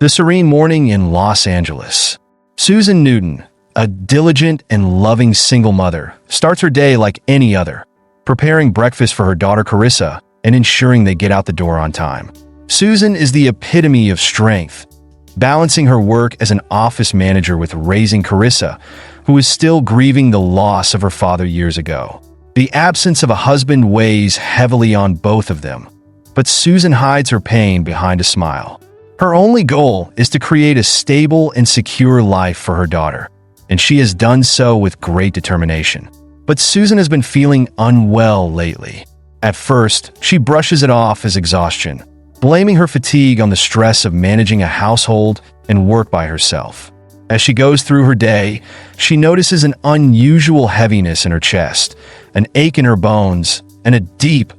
The serene morning in Los Angeles. Susan Newton, a diligent and loving single mother, starts her day like any other, preparing breakfast for her daughter Carissa and ensuring they get out the door on time. Susan is the epitome of strength, balancing her work as an office manager with raising Carissa, who is still grieving the loss of her father years ago. The absence of a husband weighs heavily on both of them, but Susan hides her pain behind a smile. Her only goal is to create a stable and secure life for her daughter, and she has done so with great determination. But Susan has been feeling unwell lately. At first, she brushes it off as exhaustion, blaming her fatigue on the stress of managing a household and work by herself. As she goes through her day, she notices an unusual heaviness in her chest, an ache in her bones, and a deep,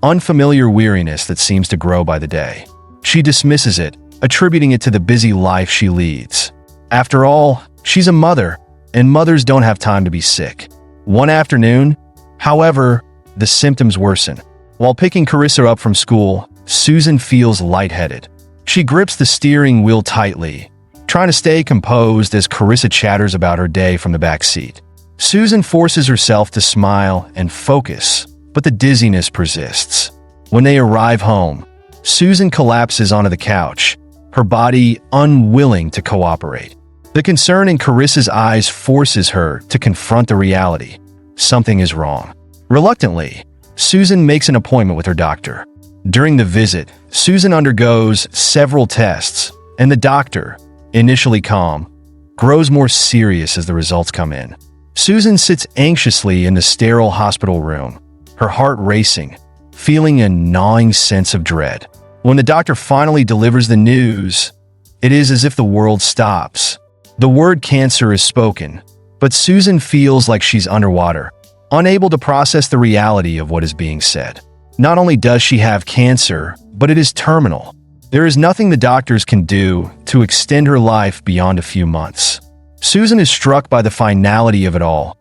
unfamiliar weariness that seems to grow by the day. She dismisses it, attributing it to the busy life she leads. After all, she's a mother, and mothers don't have time to be sick. One afternoon, however, the symptoms worsen. While picking Carissa up from school, Susan feels lightheaded. She grips the steering wheel tightly, trying to stay composed as Carissa chatters about her day from the back seat. Susan forces herself to smile and focus, but the dizziness persists. When they arrive home, Susan collapses onto the couch, her body unwilling to cooperate. The concern in Carissa's eyes forces her to confront the reality. Something is wrong. Reluctantly, Susan makes an appointment with her doctor. During the visit, Susan undergoes several tests, and the doctor, initially calm, grows more serious as the results come in. Susan sits anxiously in the sterile hospital room, her heart racing, feeling a gnawing sense of dread. When the doctor finally delivers the news, it is as if the world stops. The word cancer is spoken, but Susan feels like she's underwater, unable to process the reality of what is being said. Not only does she have cancer, but it is terminal. There is nothing the doctors can do to extend her life beyond a few months. Susan is struck by the finality of it all.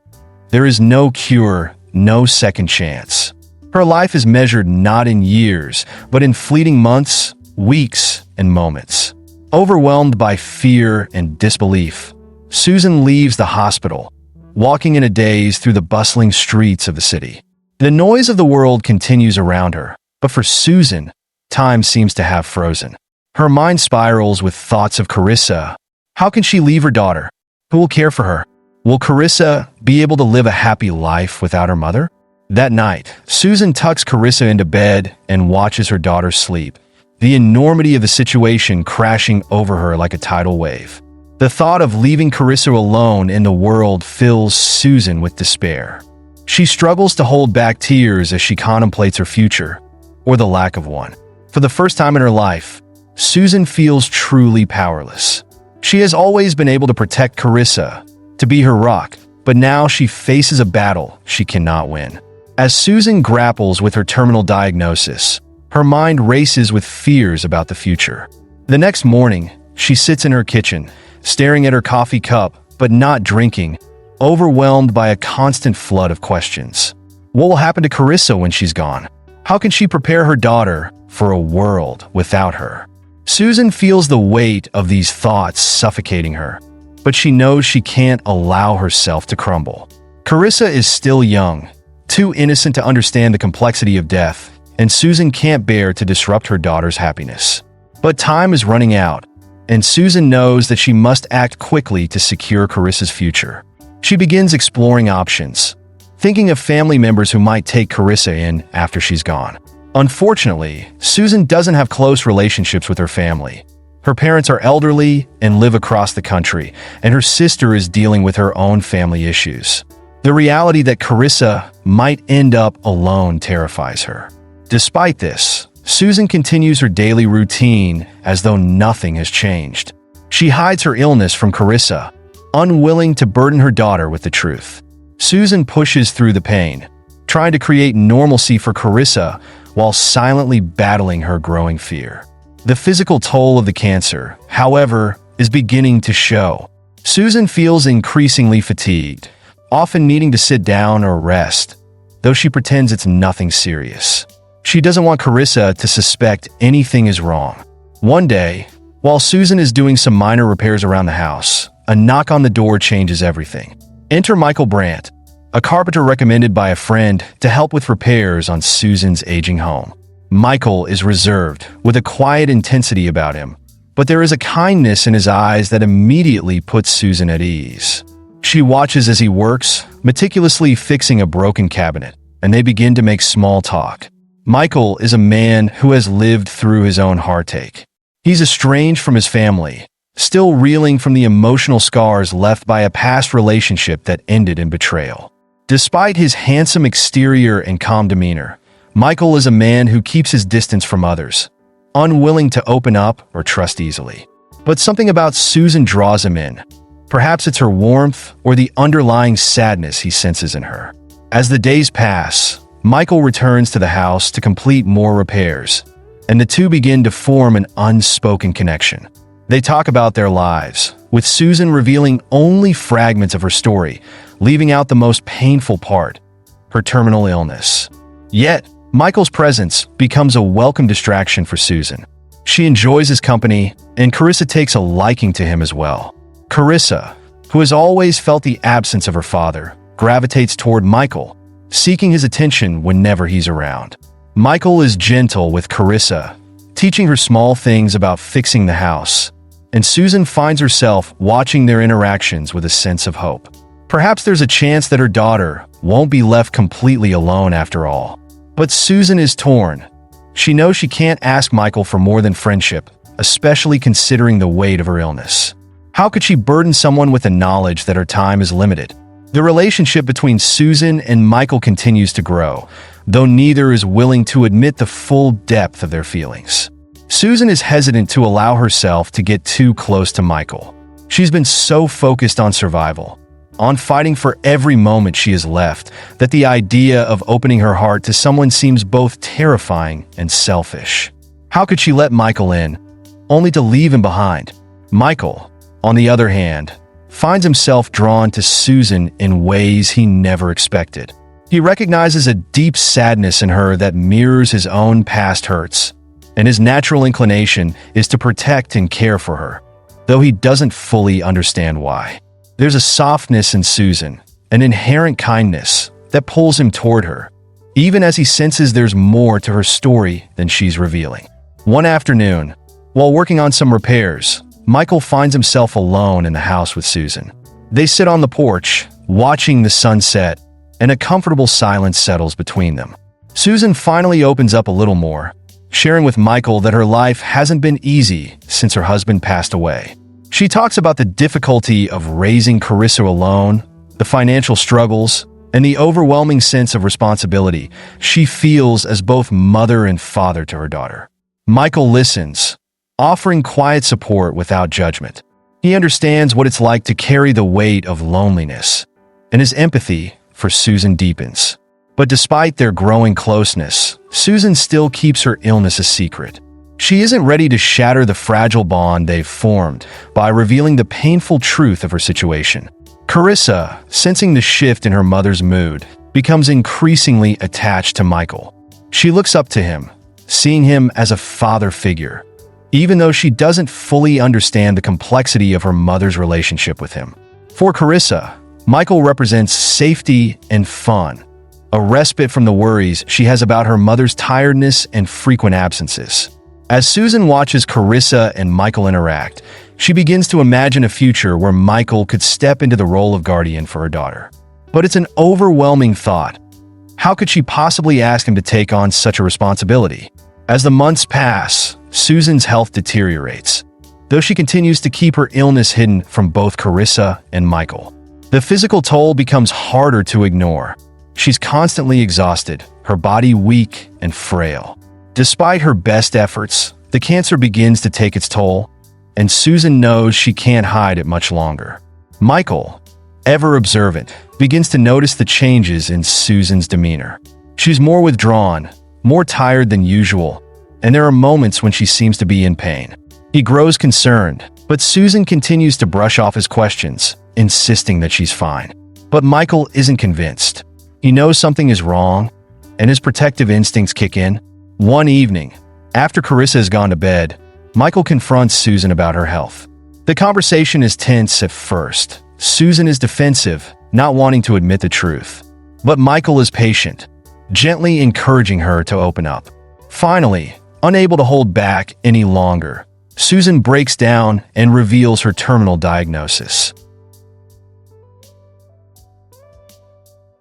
There is no cure, no second chance. Her life is measured not in years, but in fleeting months, weeks, and moments. Overwhelmed by fear and disbelief, Susan leaves the hospital, walking in a daze through the bustling streets of the city. The noise of the world continues around her, but for Susan, time seems to have frozen. Her mind spirals with thoughts of Carissa. How can she leave her daughter? Who will care for her? Will Carissa be able to live a happy life without her mother? That night, Susan tucks Carissa into bed and watches her daughter sleep, the enormity of the situation crashing over her like a tidal wave. The thought of leaving Carissa alone in the world fills Susan with despair. She struggles to hold back tears as she contemplates her future, or the lack of one. For the first time in her life, Susan feels truly powerless. She has always been able to protect Carissa, to be her rock, but now she faces a battle she cannot win. As Susan grapples with her terminal diagnosis, her mind races with fears about the future. The next morning, she sits in her kitchen, staring at her coffee cup, but not drinking, overwhelmed by a constant flood of questions. What will happen to Carissa when she's gone? How can she prepare her daughter for a world without her? Susan feels the weight of these thoughts suffocating her, but she knows she can't allow herself to crumble. Carissa is still young, too innocent to understand the complexity of death, and Susan can't bear to disrupt her daughter's happiness. But time is running out, and Susan knows that she must act quickly to secure Carissa's future. She begins exploring options, thinking of family members who might take Carissa in after she's gone. Unfortunately, Susan doesn't have close relationships with her family. Her parents are elderly and live across the country, and her sister is dealing with her own family issues. The reality that Carissa might end up alone terrifies her. Despite this, Susan continues her daily routine as though nothing has changed. She hides her illness from Carissa, unwilling to burden her daughter with the truth. Susan pushes through the pain, trying to create normalcy for Carissa while silently battling her growing fear. The physical toll of the cancer, however, is beginning to show. Susan feels increasingly fatigued, often needing to sit down or rest, though she pretends it's nothing serious. She doesn't want Carissa to suspect anything is wrong. One day, While Susan is doing some minor repairs around the house, a knock on the door changes everything. Enter Michael Brandt, a carpenter recommended by a friend to help with repairs on Susan's aging home. Michael is reserved, with a quiet intensity about him, but there is a kindness in his eyes that immediately puts Susan at ease. She watches as he works, meticulously fixing a broken cabinet, and they begin to make small talk. Michael is a man who has lived through his own heartache. He's estranged from his family, still reeling from the emotional scars left by a past relationship that ended in betrayal. Despite his handsome exterior and calm demeanor, Michael is a man who keeps his distance from others, unwilling to open up or trust easily. But something about Susan draws him in. Perhaps it's her warmth or the underlying sadness he senses in her. As the days pass, Michael returns to the house to complete more repairs, and the two begin to form an unspoken connection. They talk about their lives, with Susan revealing only fragments of her story, leaving out the most painful part, her terminal illness. Yet, Michael's presence becomes a welcome distraction for Susan. She enjoys his company, and Carissa takes a liking to him as well. Carissa, who has always felt the absence of her father, gravitates toward Michael, seeking his attention whenever he's around. Michael is gentle with Carissa, teaching her small things about fixing the house, and Susan finds herself watching their interactions with a sense of hope. Perhaps there's a chance that her daughter won't be left completely alone after all. But Susan is torn. She knows she can't ask Michael for more than friendship, especially considering the weight of her illness. How could she burden someone with the knowledge that her time is limited? The relationship between Susan and Michael continues to grow, though neither is willing to admit the full depth of their feelings. Susan is hesitant to allow herself to get too close to Michael. She's been so focused on survival, on fighting for every moment she has left, that the idea of opening her heart to someone seems both terrifying and selfish. How could she let Michael in, only to leave him behind? Michael, on the other hand, finds himself drawn to Susan in ways he never expected. He recognizes a deep sadness in her that mirrors his own past hurts, and his natural inclination is to protect and care for her, though he doesn't fully understand why. There's a softness in Susan, an inherent kindness that pulls him toward her, even as he senses there's more to her story than she's revealing. One afternoon, while working on some repairs, Michael finds himself alone in the house with Susan. They sit on the porch, watching the sunset, and a comfortable silence settles between them. Susan finally opens up a little more, sharing with Michael that her life hasn't been easy since her husband passed away. She talks about the difficulty of raising Carissa alone, the financial struggles, and the overwhelming sense of responsibility she feels as both mother and father to her daughter. Michael listens, offering quiet support without judgment. He understands what it's like to carry the weight of loneliness, and his empathy for Susan deepens. But despite their growing closeness, Susan still keeps her illness a secret. She isn't ready to shatter the fragile bond they've formed by revealing the painful truth of her situation. Carissa, sensing the shift in her mother's mood, becomes increasingly attached to Michael. She looks up to him, seeing him as a father figure, even though she doesn't fully understand the complexity of her mother's relationship with him. For Carissa, Michael represents safety and fun, a respite from the worries she has about her mother's tiredness and frequent absences. As Susan watches Carissa and Michael interact, she begins to imagine a future where Michael could step into the role of guardian for her daughter. But it's an overwhelming thought. How could she possibly ask him to take on such a responsibility? As the months pass, Susan's health deteriorates, though she continues to keep her illness hidden from both Carissa and Michael. The physical toll becomes harder to ignore. She's constantly exhausted, her body weak and frail. Despite her best efforts, the cancer begins to take its toll, and Susan knows she can't hide it much longer. Michael, ever observant, begins to notice the changes in Susan's demeanor. She's more withdrawn, more tired than usual, and there are moments when she seems to be in pain. He grows concerned, but Susan continues to brush off his questions, insisting that she's fine. But Michael isn't convinced. He knows something is wrong, and his protective instincts kick in. One evening, after Carissa has gone to bed, Michael confronts Susan about her health. The conversation is tense at first. Susan is defensive, not wanting to admit the truth. But Michael is patient, gently encouraging her to open up. Finally, unable to hold back any longer, Susan breaks down and reveals her terminal diagnosis.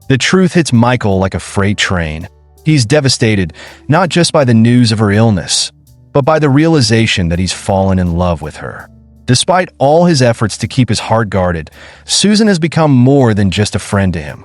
The truth hits Michael like a freight train. He's devastated, not just by the news of her illness, but by the realization that he's fallen in love with her. Despite all his efforts to keep his heart guarded, Susan has become more than just a friend to him.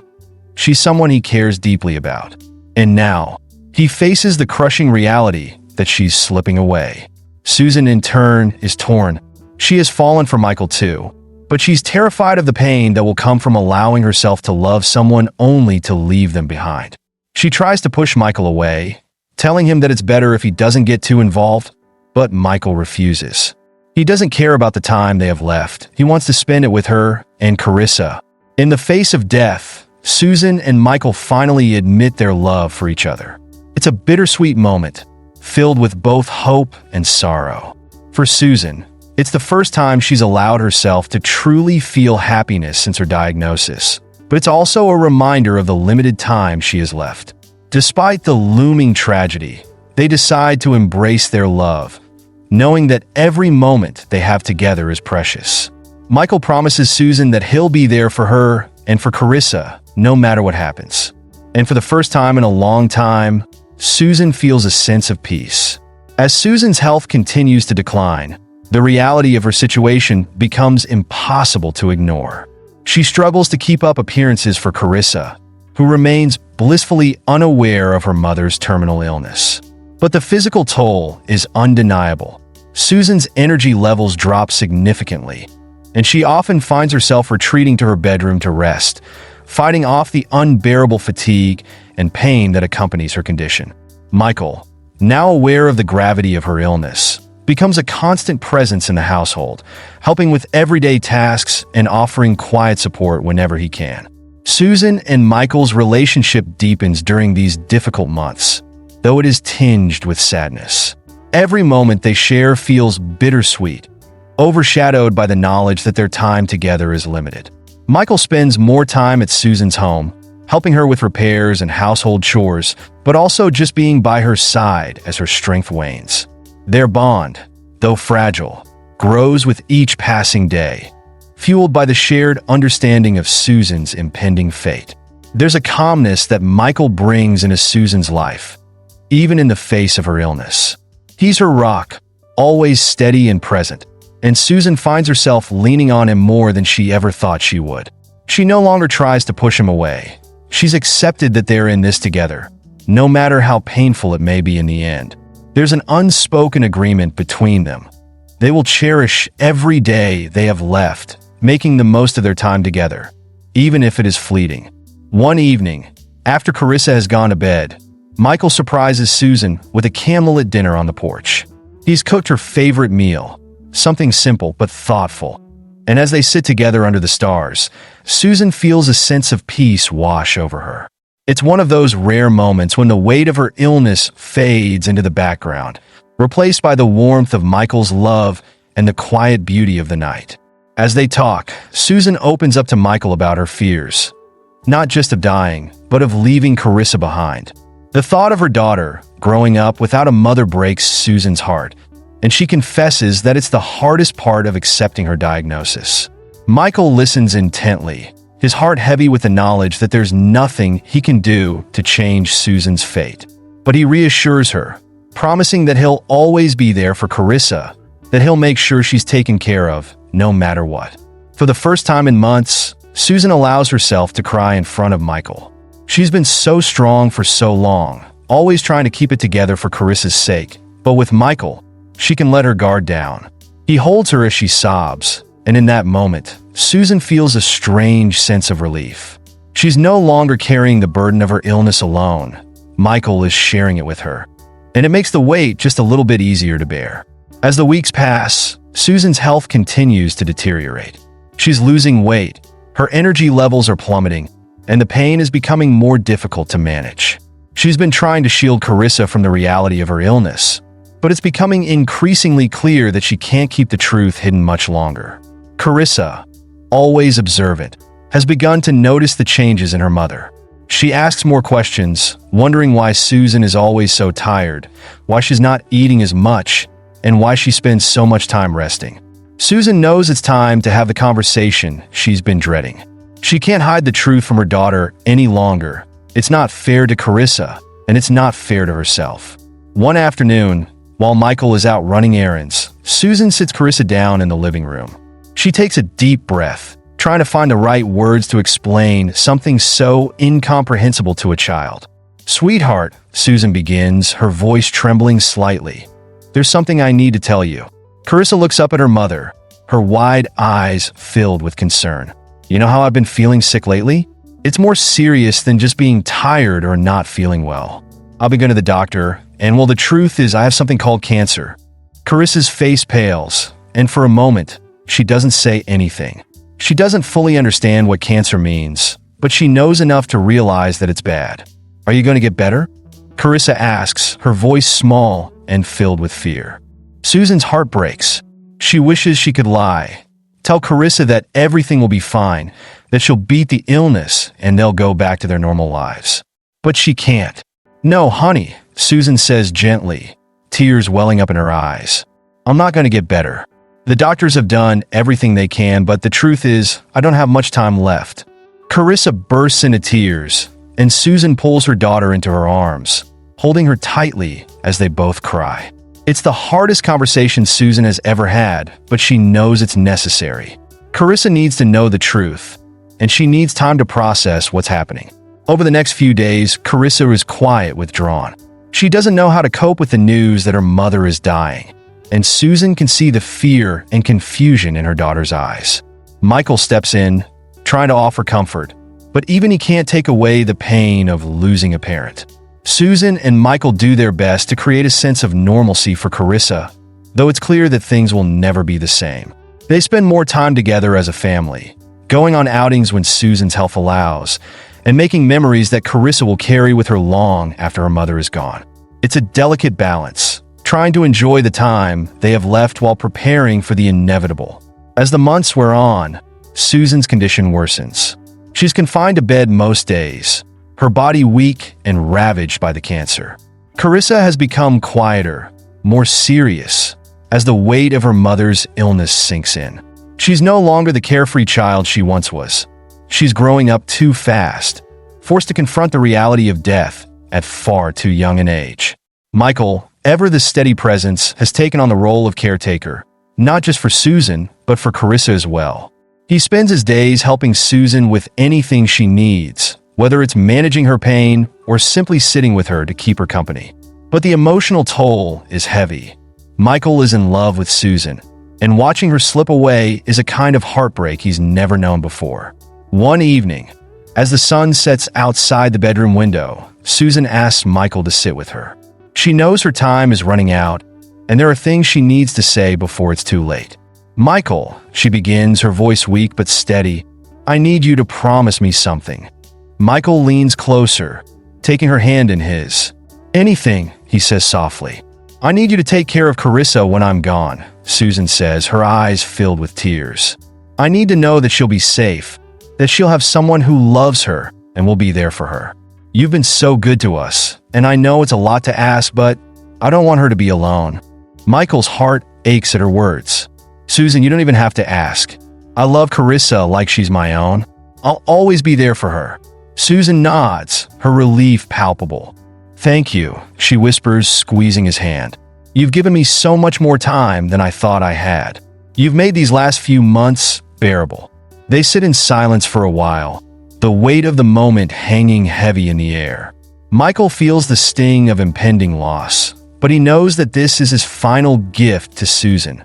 She's someone he cares deeply about. And now, he faces the crushing reality that she's slipping away. Susan, in turn, is torn. She has fallen for Michael too, but she's terrified of the pain that will come from allowing herself to love someone only to leave them behind. She tries to push Michael away, telling him that it's better if he doesn't get too involved, but Michael refuses. He doesn't care about the time they have left. He wants to spend it with her and Carissa. In the face of death, Susan and Michael finally admit their love for each other. It's a bittersweet moment, filled with both hope and sorrow. For Susan, it's the first time she's allowed herself to truly feel happiness since her diagnosis, but it's also a reminder of the limited time she has left. Despite the looming tragedy, they decide to embrace their love, knowing that every moment they have together is precious. Michael promises Susan that he'll be there for her and for Carissa, no matter what happens. And for the first time in a long time, Susan feels a sense of peace. As Susan's health continues to decline, the reality of her situation becomes impossible to ignore. She struggles to keep up appearances for Carissa, who remains blissfully unaware of her mother's terminal illness. But the physical toll is undeniable. Susan's energy levels drop significantly, and she often finds herself retreating to her bedroom to rest, fighting off the unbearable fatigue and pain that accompanies her condition. Michael, now aware of the gravity of her illness, becomes a constant presence in the household, helping with everyday tasks and offering quiet support whenever he can. Susan and Michael's relationship deepens during these difficult months, though it is tinged with sadness. Every moment they share feels bittersweet, overshadowed by the knowledge that their time together is limited. Michael spends more time at Susan's home, helping her with repairs and household chores, but also just being by her side as her strength wanes. Their bond, though fragile, grows with each passing day, fueled by the shared understanding of Susan's impending fate. There's a calmness that Michael brings into Susan's life, even in the face of her illness. He's her rock, always steady and present, and Susan finds herself leaning on him more than she ever thought she would. She no longer tries to push him away. She's accepted that they're in this together, no matter how painful it may be in the end. There's an unspoken agreement between them. They will cherish every day they have left, making the most of their time together, even if it is fleeting. One evening, after Carissa has gone to bed, Michael surprises Susan with a candlelit dinner on the porch. He's cooked her favorite meal, something simple but thoughtful. And as they sit together under the stars, Susan feels a sense of peace wash over her. It's one of those rare moments when the weight of her illness fades into the background, replaced by the warmth of Michael's love and the quiet beauty of the night. As they talk, Susan opens up to Michael about her fears, not just of dying, but of leaving Carissa behind. The thought of her daughter growing up without a mother breaks Susan's heart, and she confesses that it's the hardest part of accepting her diagnosis. Michael listens intently, his heart heavy with the knowledge that there's nothing he can do to change Susan's fate. But he reassures her, promising that he'll always be there for Carissa, that he'll make sure she's taken care of, no matter what. For the first time in months, Susan allows herself to cry in front of Michael. She's been so strong for so long, always trying to keep it together for Carissa's sake, but with Michael, she can let her guard down. He holds her as she sobs, and in that moment, Susan feels a strange sense of relief. She's no longer carrying the burden of her illness alone. Michael is sharing it with her, and it makes the weight just a little bit easier to bear. As the weeks pass, Susan's health continues to deteriorate. She's losing weight, her energy levels are plummeting, and the pain is becoming more difficult to manage. She's been trying to shield Carissa from the reality of her illness, but it's becoming increasingly clear that she can't keep the truth hidden much longer. Carissa, always observant, has begun to notice the changes in her mother. She asks more questions, wondering why Susan is always so tired, why she's not eating as much, and why she spends so much time resting. Susan knows it's time to have the conversation she's been dreading. She can't hide the truth from her daughter any longer. It's not fair to Carissa, and it's not fair to herself. One afternoon, while Michael is out running errands, Susan sits Carissa down in the living room. She takes a deep breath, trying to find the right words to explain something so incomprehensible to a child. "Sweetheart," Susan begins, her voice trembling slightly. "There's something I need to tell you." Carissa looks up at her mother, her wide eyes filled with concern. "You know how I've been feeling sick lately? It's more serious than just being tired or not feeling well. I'll be going to the doctor, and well, the truth is I have something called cancer." Carissa's face pales, and for a moment, she doesn't say anything. She doesn't fully understand what cancer means, but she knows enough to realize that it's bad. "Are you going to get better?" Carissa asks, her voice small and filled with fear. Susan's heart breaks. She wishes she could lie. Tell Carissa that everything will be fine, that she'll beat the illness and they'll go back to their normal lives. But she can't. "No, honey," Susan says gently, tears welling up in her eyes. "I'm not going to get better. The doctors have done everything they can, but the truth is, I don't have much time left." Carissa bursts into tears, and Susan pulls her daughter into her arms, holding her tightly as they both cry. It's the hardest conversation Susan has ever had, but she knows it's necessary. Carissa needs to know the truth, and she needs time to process what's happening. Over the next few days, Carissa is quiet, withdrawn. She doesn't know how to cope with the news that her mother is dying, and Susan can see the fear and confusion in her daughter's eyes. Michael steps in, trying to offer comfort, but even he can't take away the pain of losing a parent. Susan and Michael do their best to create a sense of normalcy for Carissa, though it's clear that things will never be the same. They spend more time together as a family, going on outings when Susan's health allows, and making memories that Carissa will carry with her long after her mother is gone. It's a delicate balance, trying to enjoy the time they have left while preparing for the inevitable. As the months wear on, Susan's condition worsens. She's confined to bed most days, her body weak and ravaged by the cancer. Carissa has become quieter, more serious, as the weight of her mother's illness sinks in. She's no longer the carefree child she once was. She's growing up too fast, forced to confront the reality of death at far too young an age. Michael, ever the steady presence, has taken on the role of caretaker, not just for Susan, but for Carissa as well. He spends his days helping Susan with anything she needs, whether it's managing her pain or simply sitting with her to keep her company. But the emotional toll is heavy. Michael is in love with Susan, and watching her slip away is a kind of heartbreak he's never known before. One evening, as the sun sets outside the bedroom window, Susan asks Michael to sit with her. She knows her time is running out, and there are things she needs to say before it's too late. "Michael," she begins, her voice weak but steady, "I need you to promise me something." Michael leans closer, taking her hand in his. "Anything," he says softly. "I need you to take care of Carissa when I'm gone," Susan says, her eyes filled with tears. "I need to know that she'll be safe, that she'll have someone who loves her and will be there for her. You've been so good to us, and I know it's a lot to ask, but I don't want her to be alone." Michael's heart aches at her words. "Susan, you don't even have to ask. I love Carissa like she's my own. I'll always be there for her." Susan nods, her relief palpable. "Thank you," she whispers, squeezing his hand. "You've given me so much more time than I thought I had. You've made these last few months bearable." They sit in silence for a while, the weight of the moment hanging heavy in the air. Michael feels the sting of impending loss, but he knows that this is his final gift to Susan.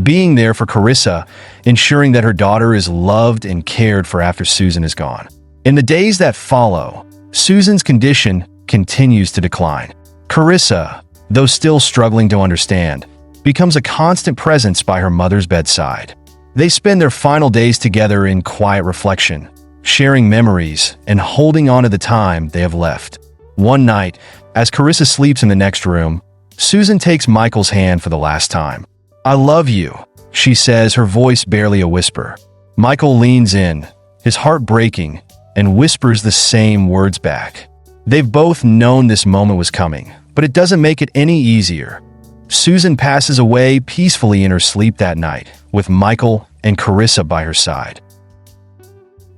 Being there for Carissa, ensuring that her daughter is loved and cared for after Susan is gone. In the days that follow, Susan's condition continues to decline. Carissa, though still struggling to understand, becomes a constant presence by her mother's bedside. They spend their final days together in quiet reflection, sharing memories and holding on to the time they have left. One night, as Carissa sleeps in the next room, Susan takes Michael's hand for the last time. "I love you," she says, her voice barely a whisper. Michael leans in, his heart breaking, and whispers the same words back. They've both known this moment was coming, but it doesn't make it any easier. Susan passes away peacefully in her sleep that night, with Michael and Carissa by her side.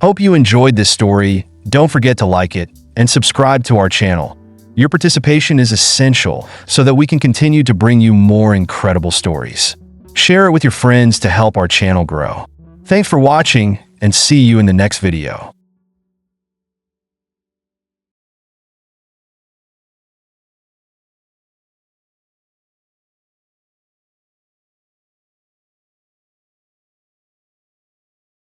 Hope you enjoyed this story. Don't forget to like it and subscribe to our channel. Your participation is essential so that we can continue to bring you more incredible stories. Share it with your friends to help our channel grow. Thanks for watching, and see you in the next video.